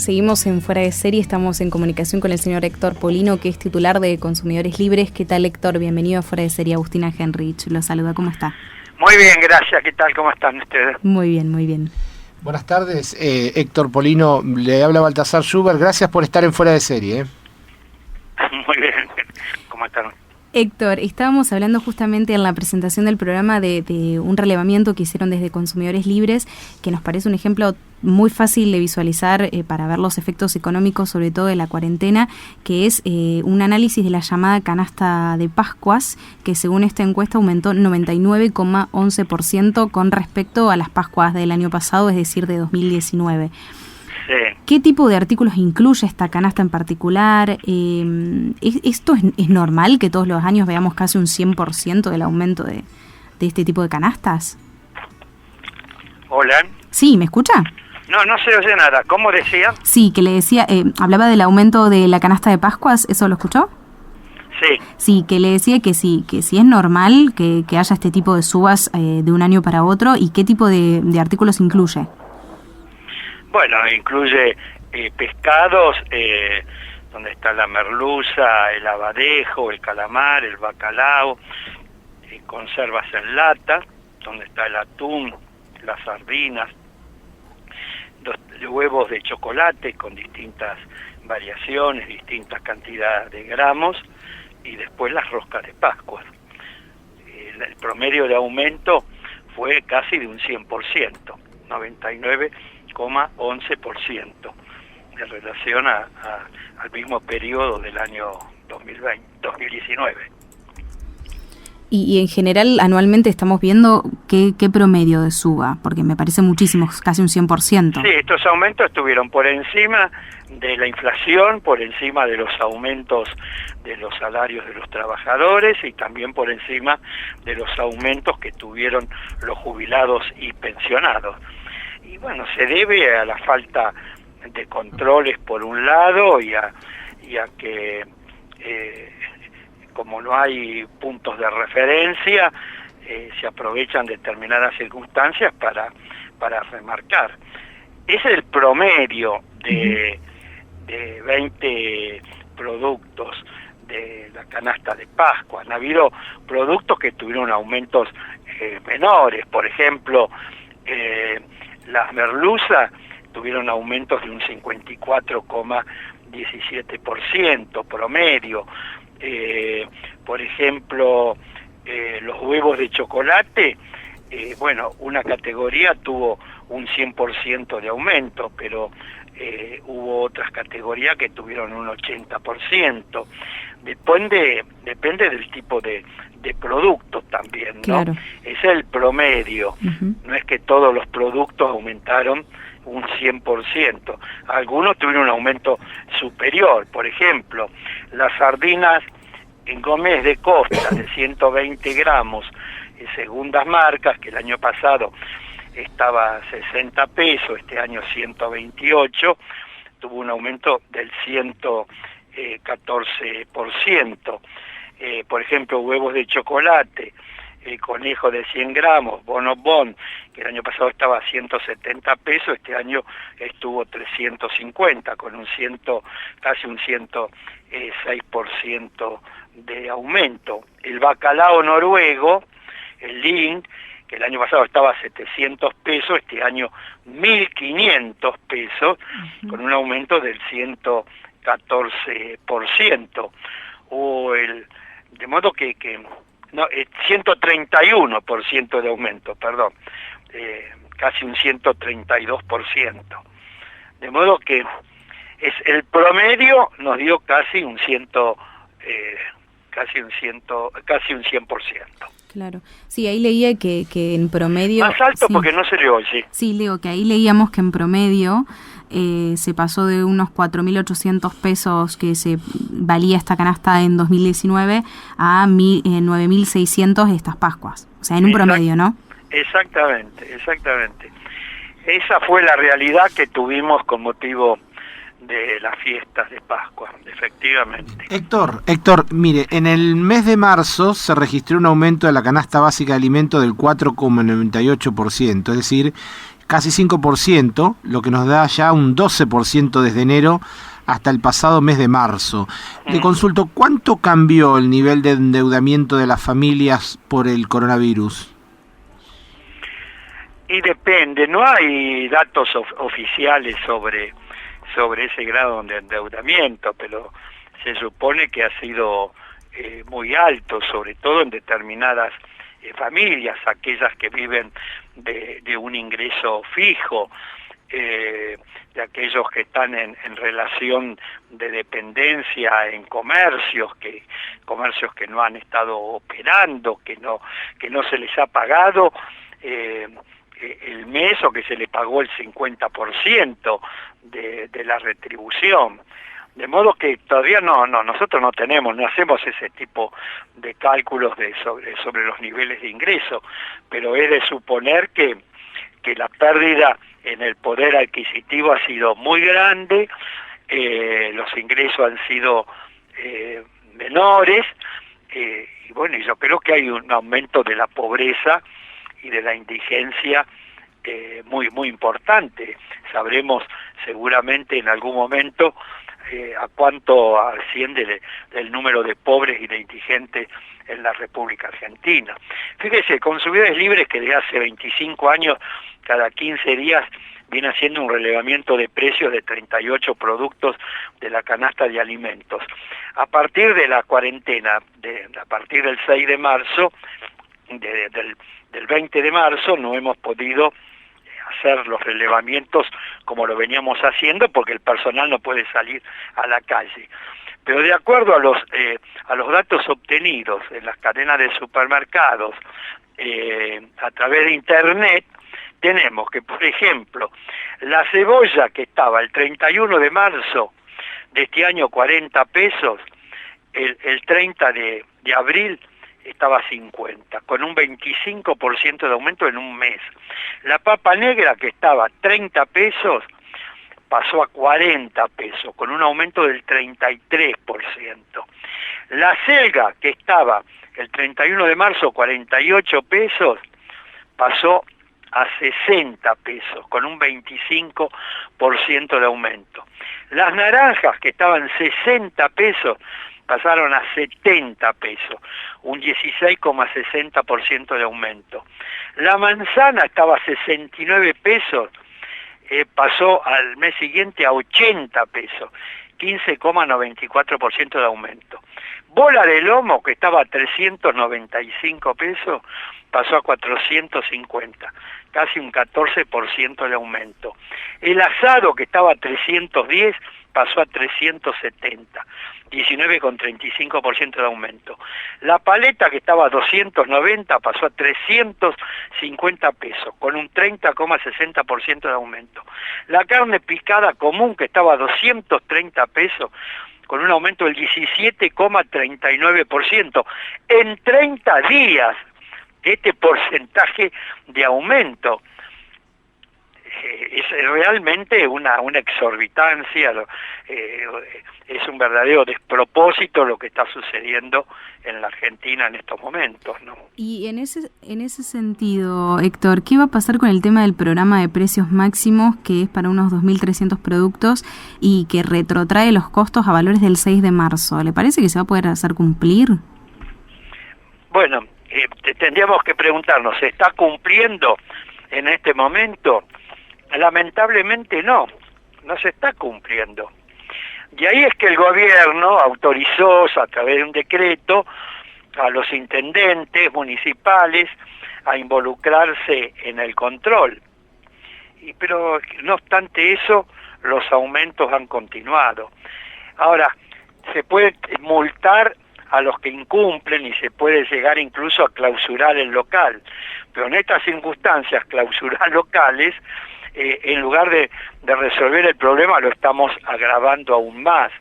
Seguimos en Fuera de Serie, estamos en comunicación con el señor Héctor Polino, que es titular de Consumidores Libres. ¿Qué tal, Héctor? Bienvenido a Fuera de Serie. Agustina Henrich lo saluda, ¿cómo está? Muy bien, gracias. ¿Qué tal? ¿Cómo están ustedes? Muy bien, muy bien. Buenas tardes, Héctor Polino, le habla Baltasar Schubert, gracias por estar en Fuera de Serie. Muy bien, ¿cómo están? Héctor, estábamos hablando justamente en la presentación del programa de un relevamiento que hicieron desde Consumidores Libres, que nos parece un ejemplo muy fácil de visualizar para ver los efectos económicos, sobre todo de la cuarentena, que es un análisis de la llamada canasta de Pascuas, que según esta encuesta aumentó 99,11% con respecto a las Pascuas del año pasado, es decir, de 2019. Sí. ¿Qué tipo de artículos incluye esta canasta en particular? ¿Esto es normal que todos los años veamos casi un 100% del aumento de este tipo de canastas? Hola. Sí, ¿me escucha? No se oye nada. ¿Cómo decía? Sí, que le decía, hablaba del aumento de la canasta de Pascuas, ¿eso lo escuchó? Sí. Sí, que le decía que sí es normal que haya este tipo de subas de un año para otro, y qué tipo de artículos incluye. Bueno, incluye pescados, donde está la merluza, el abadejo, el calamar, el bacalao, conservas en lata, donde está el atún, las sardinas, los huevos de chocolate con distintas variaciones, distintas cantidades de gramos, y después las roscas de Pascua. El promedio de aumento fue casi de un 100%, 99,11% en relación al mismo periodo del año 2019. Y en general, anualmente estamos viendo qué promedio de suba, porque me parece muchísimo, casi un 100%. Sí, estos aumentos estuvieron por encima de la inflación, por encima de los aumentos de los salarios de los trabajadores y también por encima de los aumentos que tuvieron los jubilados y pensionados. Y bueno, se debe a la falta de controles por un lado y a que como no hay puntos de referencia, se aprovechan determinadas circunstancias para remarcar. Es el promedio de 20 productos de la canasta de Pascua. Han habido productos que tuvieron aumentos menores, por ejemplo, las merluzas tuvieron aumentos de un 54,17% promedio. Por ejemplo, los huevos de chocolate, una categoría tuvo un 100% de aumento, pero hubo otras categorías que tuvieron un 80%. Depende del tipo de productos también, ¿no? Claro. Es el promedio. Uh-huh. No es que todos los productos aumentaron un 100%. Algunos tuvieron un aumento superior. Por ejemplo, las sardinas en Gómez de Costa de 120 gramos, segundas marcas, que el año pasado estaba a 60 pesos, este año 128, tuvo un aumento del 114%. Por ejemplo, huevos de chocolate, conejo de 100 gramos, Bonobón, que el año pasado estaba a 170 pesos, este año estuvo 350, con casi un 106% de aumento. El bacalao noruego, el Link, que el año pasado estaba a 700 pesos, este año 1.500 pesos, uh-huh, con un aumento del 114%. De modo que 131% de aumento, perdón, casi un 132%. De modo que el promedio nos dio casi un 100%. Claro. Sí, ahí leía que en promedio... Más alto, sí, porque no se le oye. Sí. Sí, leo que ahí leíamos que en promedio se pasó de unos 4.800 pesos que se valía esta canasta en 2019 a 9.600 estas Pascuas. O sea, en un promedio, ¿no? Exactamente. Esa fue la realidad que tuvimos con motivo de las fiestas de Pascua, efectivamente. Héctor, mire, en el mes de marzo se registró un aumento de la canasta básica de alimentos del 4,98%, es decir, casi 5%, lo que nos da ya un 12% desde enero hasta el pasado mes de marzo. Le consulto, ¿cuánto cambió el nivel de endeudamiento de las familias por el coronavirus? Y depende, no hay datos oficiales sobre ese grado de endeudamiento, pero se supone que ha sido muy alto, sobre todo en determinadas familias, aquellas que viven de un ingreso fijo, de aquellos que están en relación de dependencia en comercios que no han estado operando, que no se les ha pagado el mes, o que se le pagó el 50% de la retribución. De modo que todavía nosotros no hacemos ese tipo de cálculos sobre los niveles de ingreso, pero es de suponer que la pérdida en el poder adquisitivo ha sido muy grande, los ingresos han sido menores, y bueno, yo creo que hay un aumento de la pobreza y de la indigencia muy muy importante. Sabremos seguramente en algún momento a cuánto asciende el número de pobres y de indigentes en la República Argentina. Fíjese, Consumidores Libres, que desde hace 25 años, cada 15 días, viene haciendo un relevamiento de precios de 38 productos de la canasta de alimentos. A partir de la cuarentena, a partir del 6 de marzo, del 20 de marzo, no hemos podido hacer los relevamientos como lo veníamos haciendo, porque el personal no puede salir a la calle. Pero de acuerdo a los datos obtenidos en las cadenas de supermercados a través de internet, tenemos que, por ejemplo, la cebolla que estaba el 31 de marzo de este año 40 pesos, el 30 de abril estaba 50, con un 25% de aumento en un mes. La papa negra, que estaba 30 pesos, pasó a 40 pesos, con un aumento del 33%. La selga, que estaba el 31 de marzo 48 pesos, pasó a 60 pesos, con un 25% de aumento. Las naranjas, que estaban 60 pesos, pasaron a 70 pesos, un 16,60% de aumento. La manzana estaba a 69 pesos, pasó al mes siguiente a 80 pesos, 15,94% de aumento. Bola de lomo, que estaba a 395 pesos, pasó a 450, casi un 14% de aumento. El asado, que estaba a 310, pasó a 370, 19,35% de aumento. La paleta, que estaba a 290, pasó a 350 pesos, con un 30,60% de aumento. La carne picada común, que estaba a 230 pesos, con un aumento del 17,39%. En 30 días, este porcentaje de aumento es realmente una exorbitancia, es un verdadero despropósito lo que está sucediendo en la Argentina en estos momentos, ¿no? Y en ese sentido, Héctor, ¿qué va a pasar con el tema del programa de precios máximos, que es para unos 2.300 productos y que retrotrae los costos a valores del 6 de marzo? ¿Le parece que se va a poder hacer cumplir? Bueno, tendríamos que preguntarnos, ¿se está cumpliendo en este momento? Lamentablemente no se está cumpliendo. Y ahí es que el gobierno autorizó a través de un decreto a los intendentes municipales a involucrarse en el control. Pero no obstante eso, los aumentos han continuado. Ahora, se puede multar a los que incumplen y se puede llegar incluso a clausurar el local. Pero en estas circunstancias, clausurar locales, en lugar de resolver el problema, lo estamos agravando aún más.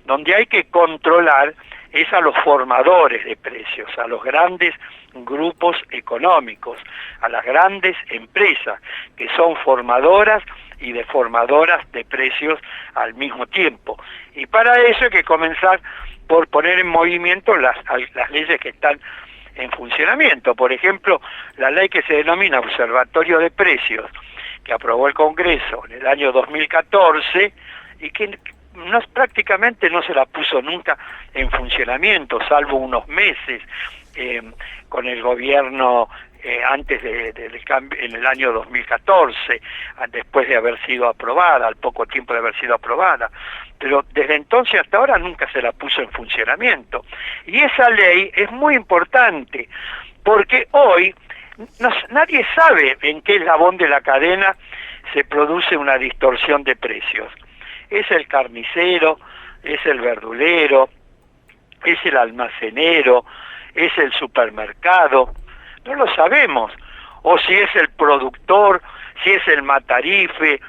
Donde hay que controlar es a los formadores de precios, a los grandes grupos económicos, a las grandes empresas, que son formadoras y deformadoras de precios al mismo tiempo. Y para eso hay que comenzar por poner en movimiento las leyes que están en funcionamiento. Por ejemplo, la ley que se denomina Observatorio de Precios, que aprobó el Congreso en el año 2014 y que prácticamente no se la puso nunca en funcionamiento, salvo unos meses con el gobierno antes del cambio, en el año 2014, después de haber sido aprobada, al poco tiempo de haber sido aprobada, pero desde entonces hasta ahora nunca se la puso en funcionamiento. Y esa ley es muy importante, porque hoy nadie sabe en qué eslabón de la cadena se produce una distorsión de precios. Es el carnicero, es el verdulero, es el almacenero, es el supermercado, no lo sabemos, o si es el productor, si es el matarife,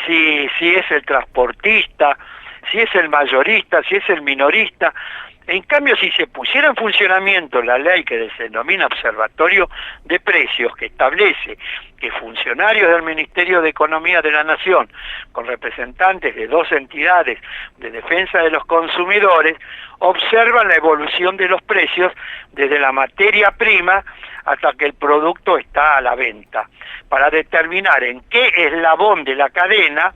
si es el transportista, si es el mayorista, si es el minorista. En cambio, si se pusiera en funcionamiento la ley que se denomina Observatorio de Precios, que establece que funcionarios del Ministerio de Economía de la Nación, con representantes de 2 entidades de defensa de los consumidores, observan la evolución de los precios desde la materia prima hasta que el producto está a la venta, para determinar en qué eslabón de la cadena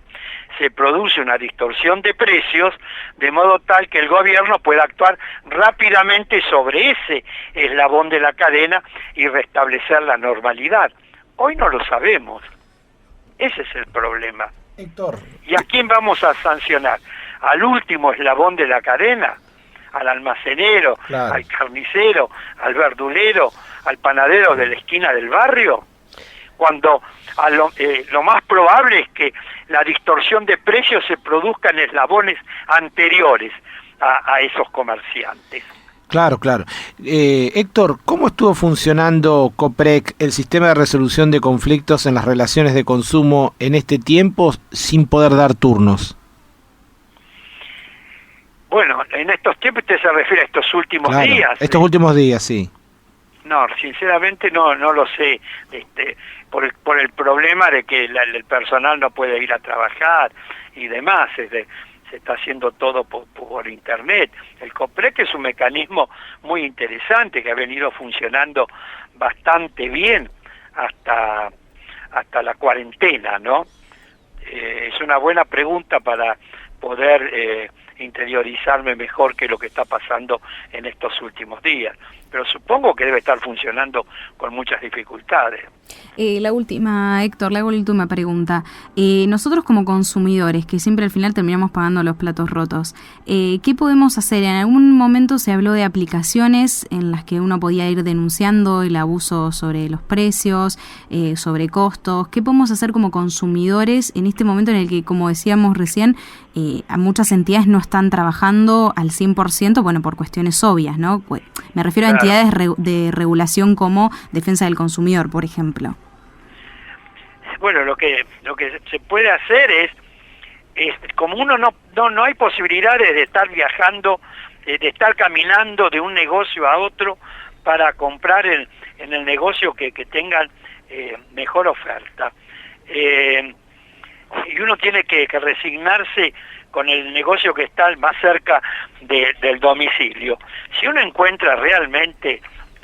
se produce una distorsión de precios, de modo tal que el gobierno pueda actuar rápidamente sobre ese eslabón de la cadena y restablecer la normalidad. Hoy no lo sabemos. Ese es el problema. Héctor. ¿Y a quién vamos a sancionar? ¿Al último eslabón de la cadena? ¿Al almacenero? Claro. ¿Al carnicero? ¿Al verdulero? ¿Al panadero de la esquina del barrio? Cuando lo más probable es que la distorsión de precios se produzca en eslabones anteriores a esos comerciantes. Claro, claro. Héctor, ¿cómo estuvo funcionando COPREC, el sistema de resolución de conflictos en las relaciones de consumo en este tiempo sin poder dar turnos? Bueno, en estos tiempos usted se refiere a estos últimos días. Estos últimos días, sí. No, sinceramente no lo sé, por el problema de que el personal no puede ir a trabajar y demás, se está haciendo todo por internet. El COPREC es un mecanismo muy interesante que ha venido funcionando bastante bien hasta la cuarentena, ¿no? Es una buena pregunta para poder interiorizarme mejor que lo que está pasando en estos últimos días, pero supongo que debe estar funcionando con muchas dificultades. La última, Héctor, le hago la última pregunta. Nosotros como consumidores, que siempre al final terminamos pagando los platos rotos, ¿qué podemos hacer? En algún momento se habló de aplicaciones en las que uno podía ir denunciando el abuso sobre los precios, sobre costos. ¿Qué podemos hacer como consumidores en este momento en el que, como decíamos recién, a muchas entidades no están trabajando al 100%, bueno, por cuestiones obvias, ¿no? Me refiero a entidades de regulación como Defensa del Consumidor, por ejemplo. Bueno, lo que se puede hacer es como uno no hay posibilidades de estar viajando, de estar caminando de un negocio a otro para comprar en el negocio que tengan mejor oferta. Y uno tiene que resignarse con el negocio que está más cerca del domicilio. Si uno encuentra realmente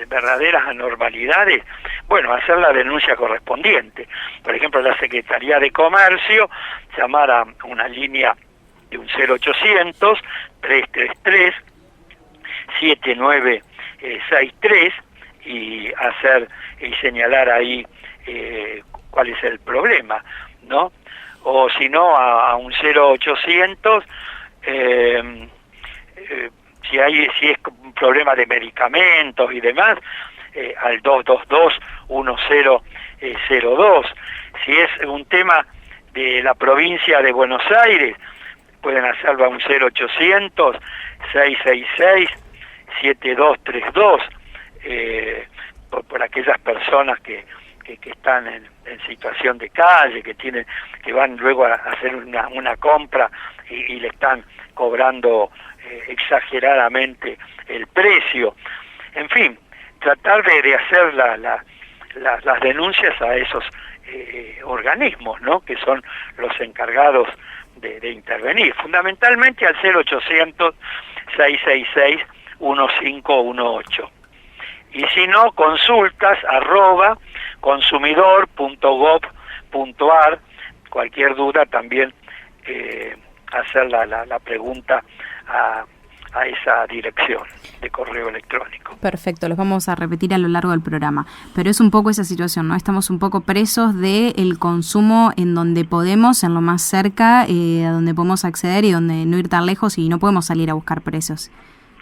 verdaderas anormalidades, bueno, hacer la denuncia correspondiente. Por ejemplo, la Secretaría de Comercio, llamar a una línea de un 0800 333 7963 y señalar ahí cuál es el problema, ¿no? O si no, a un 0800 si es un problema de medicamentos y demás, al 222-1002. Si es un tema de la provincia de Buenos Aires, pueden hacerlo a un 0800-666-7232, por aquellas personas que están en situación de calle, que van luego a hacer una compra y le están cobrando exageradamente el precio. En fin, tratar de hacer las denuncias a esos organismos, ¿no?, que son los encargados de intervenir, fundamentalmente al 0800-666-1518. Y si no, consultas @consumidor.gov.ar cualquier duda también hacer la pregunta a esa dirección de correo electrónico. Perfecto, los vamos a repetir a lo largo del programa, pero es un poco esa situación, ¿no? Estamos un poco presos del consumo en donde podemos, en lo más cerca, a donde podemos acceder y donde no ir tan lejos y no podemos salir a buscar precios.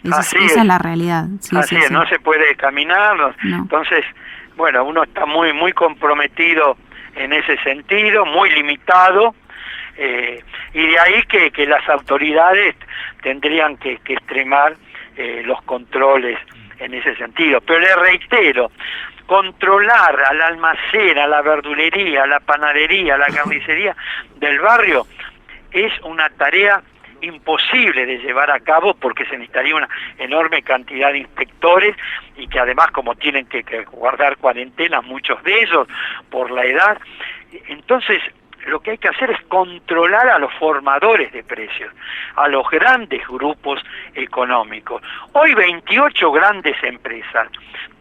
Esa es la realidad. Sí, así es, no se puede caminar, no. Entonces, bueno, uno está muy muy comprometido en ese sentido, muy limitado, y de ahí que las autoridades tendrían que extremar los controles en ese sentido. Pero le reitero, controlar al almacén, a la verdulería, a la panadería, a la carnicería del barrio es una tarea imposible de llevar a cabo porque se necesitaría una enorme cantidad de inspectores y que además como tienen que guardar cuarentena muchos de ellos por la edad, entonces lo que hay que hacer es controlar a los formadores de precios, a los grandes grupos económicos. Hoy 28 grandes empresas,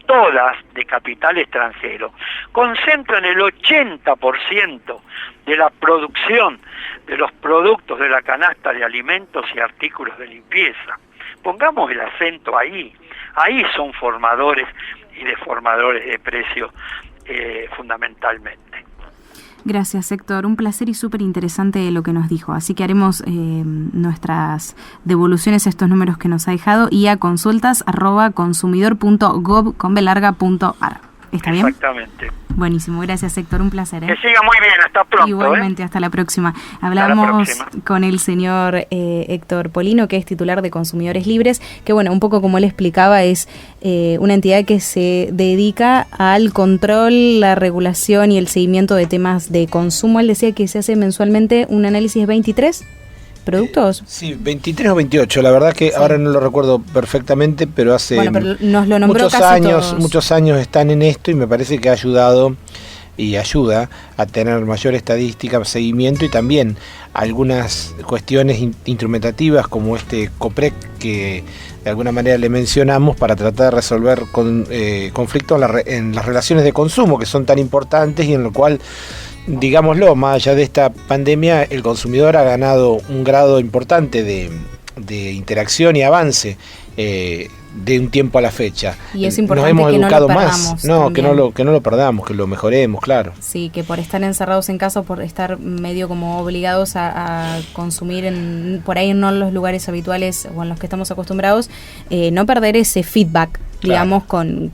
todas de capital extranjero, concentran el 80% de la producción de los productos de la canasta de alimentos y artículos de limpieza. Pongamos el acento ahí. Ahí son formadores y deformadores de precios fundamentalmente. Gracias, Héctor. Un placer y súper interesante lo que nos dijo. Así que haremos nuestras devoluciones a estos números que nos ha dejado y a consultas@consumidor.gov.ar. ¿Está bien? Exactamente. Buenísimo. Gracias, Héctor. Un placer. Que siga muy bien. Hasta pronto. Igualmente, hasta la próxima. Hablamos con el señor Héctor Polino, que es titular de Consumidores Libres, que bueno, un poco como él explicaba, es una entidad que se dedica al control, la regulación y el seguimiento de temas de consumo. Él decía que se hace mensualmente un análisis de 23 productos. Sí, 23 o 28, la verdad que ahora no lo recuerdo perfectamente, pero hace pero nos lo nombró muchos años están en esto y me parece que ha ayudado y ayuda a tener mayor estadística, seguimiento y también algunas cuestiones instrumentativas como este COPREC que de alguna manera le mencionamos para tratar de resolver conflictos en las relaciones de consumo que son tan importantes y en lo cual, digámoslo, más allá de esta pandemia, el consumidor ha ganado un grado importante de interacción y avance de un tiempo a la fecha. Y es importante nos hemos que educado no lo más, que no lo perdamos, que lo mejoremos, claro. Sí, que por estar encerrados en casa, por estar medio como obligados a consumir por ahí no en los lugares habituales o en los que estamos acostumbrados, no perder ese feedback, digamos, con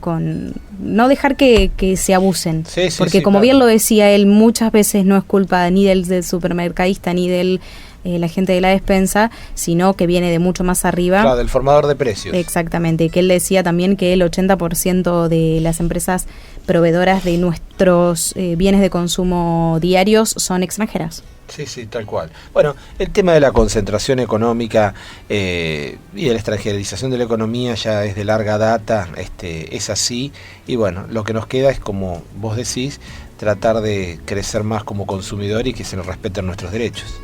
no dejar que se abusen, porque como bien lo decía él, muchas veces no es culpa ni del supermercadista ni del la gente de la despensa, sino que viene de mucho más arriba. Claro, del formador de precios. Exactamente, que él decía también que el 80% de las empresas proveedoras de nuestros bienes de consumo diarios son extranjeras. Sí, tal cual. Bueno, el tema de la concentración económica y de la extranjerización de la economía ya es de larga data, es así, y bueno, lo que nos queda es, como vos decís, tratar de crecer más como consumidor y que se nos respeten nuestros derechos.